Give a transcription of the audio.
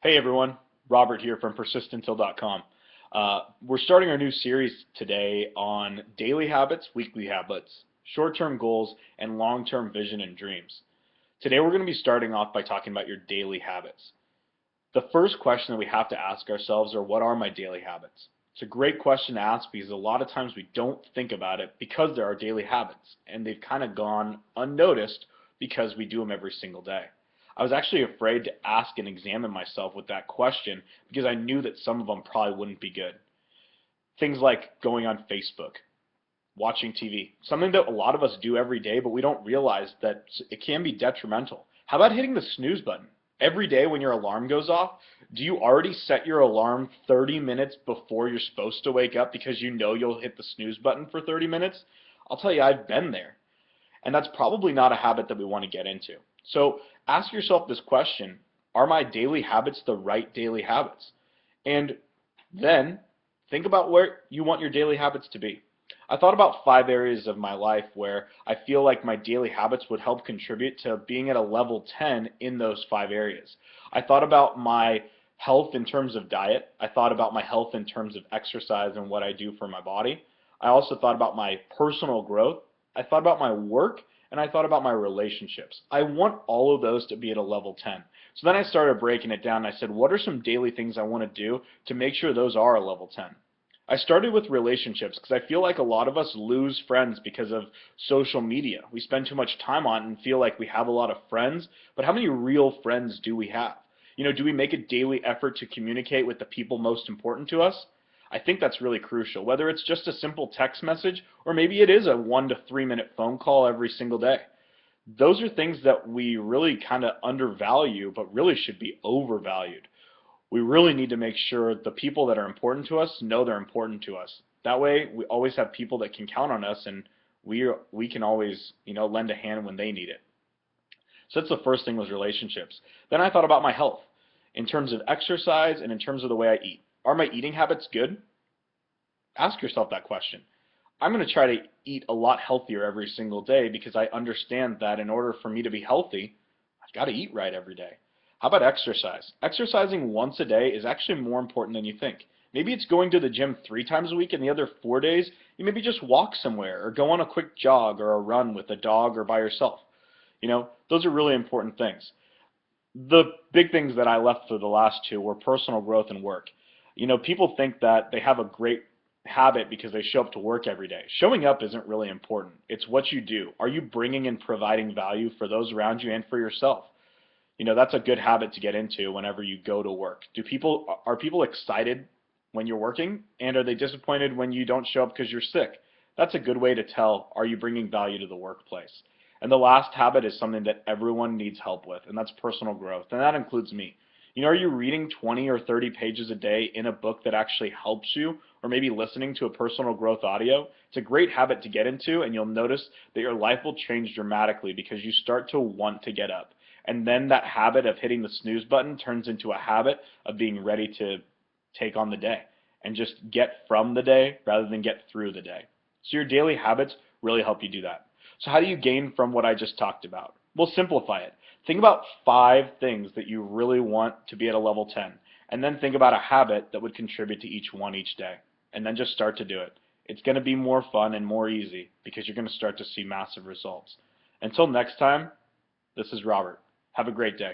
Hey everyone, Robert here from PersistentTill.com. We're starting our new series today on daily habits, weekly habits, short-term goals, and long-term vision and dreams. Today we're going to be starting off by talking about your daily habits. The first question that we have to ask ourselves are, what are my daily habits? It's a great question to ask because a lot of times we don't think about it because there are daily habits and they've kind of gone unnoticed because we do them every single day. I was actually afraid to ask and examine myself with that question because I knew that some of them probably wouldn't be good. Things like going on Facebook, watching TV, something that a lot of us do every day, but we don't realize that it can be detrimental. How about hitting the snooze button? Every day when your alarm goes off, do you already set your alarm 30 minutes before you're supposed to wake up because you know you'll hit the snooze button for 30 minutes? I'll tell you, I've been there. And that's probably not a habit that we want to get into. So ask yourself this question: are my daily habits the right daily habits? And then think about where you want your daily habits to be. I thought about 5 areas of my life where I feel like my daily habits would help contribute to being at a level 10 in those 5 areas. I thought about my health in terms of diet. I thought about my health in terms of exercise and what I do for my body. I also thought about my personal growth. I thought about my work, and I thought about my relationships. I want all of those to be at a level 10. So then I started breaking it down, and I said, what are some daily things I want to do to make sure those are a level 10? I started with relationships because I feel like a lot of us lose friends because of social media. We spend too much time on it and feel like we have a lot of friends, but how many real friends do we have? Do we make a daily effort to communicate with the people most important to us? I think that's really crucial, whether it's just a simple text message or maybe it is a 1 to 3 minute phone call every single day. Those are things that we really kind of undervalue, but really should be overvalued. We really need to make sure the people that are important to us know they're important to us. That way, we always have people that can count on us, and we can always lend a hand when they need it. So that's the first thing, was relationships. Then I thought about my health in terms of exercise and in terms of the way I eat. Are my eating habits good? Ask yourself that question. I'm going to try to eat a lot healthier every single day because I understand that in order for me to be healthy, I've got to eat right every day. How about exercise? Exercising once a day is actually more important than you think. Maybe it's going to the gym 3 times a week, and the other 4 days, you maybe just walk somewhere or go on a quick jog or a run with a dog or by yourself. Those are really important things. The big things that I left for the last two were personal growth and work. People think that they have a great habit because they show up to work every day. Showing up isn't really important. It's what you do. Are you bringing and providing value for those around you and for yourself? That's a good habit to get into whenever you go to work. Are people excited when you're working, and are they disappointed when you don't show up because you're sick? That's a good way to tell, are you bringing value to the workplace? And the last habit is something that everyone needs help with, and that's personal growth, and that includes me. Are you reading 20 or 30 pages a day in a book that actually helps you, or maybe listening to a personal growth audio? It's a great habit to get into, and you'll notice that your life will change dramatically because you start to want to get up. And then that habit of hitting the snooze button turns into a habit of being ready to take on the day and just get from the day rather than get through the day. So your daily habits really help you do that. So how do you gain from what I just talked about? We'll simplify it. Think about 5 things that you really want to be at a level 10, and then think about a habit that would contribute to each one each day, and then just start to do it. It's going to be more fun and more easy because you're going to start to see massive results. Until next time, this is Robert. Have a great day.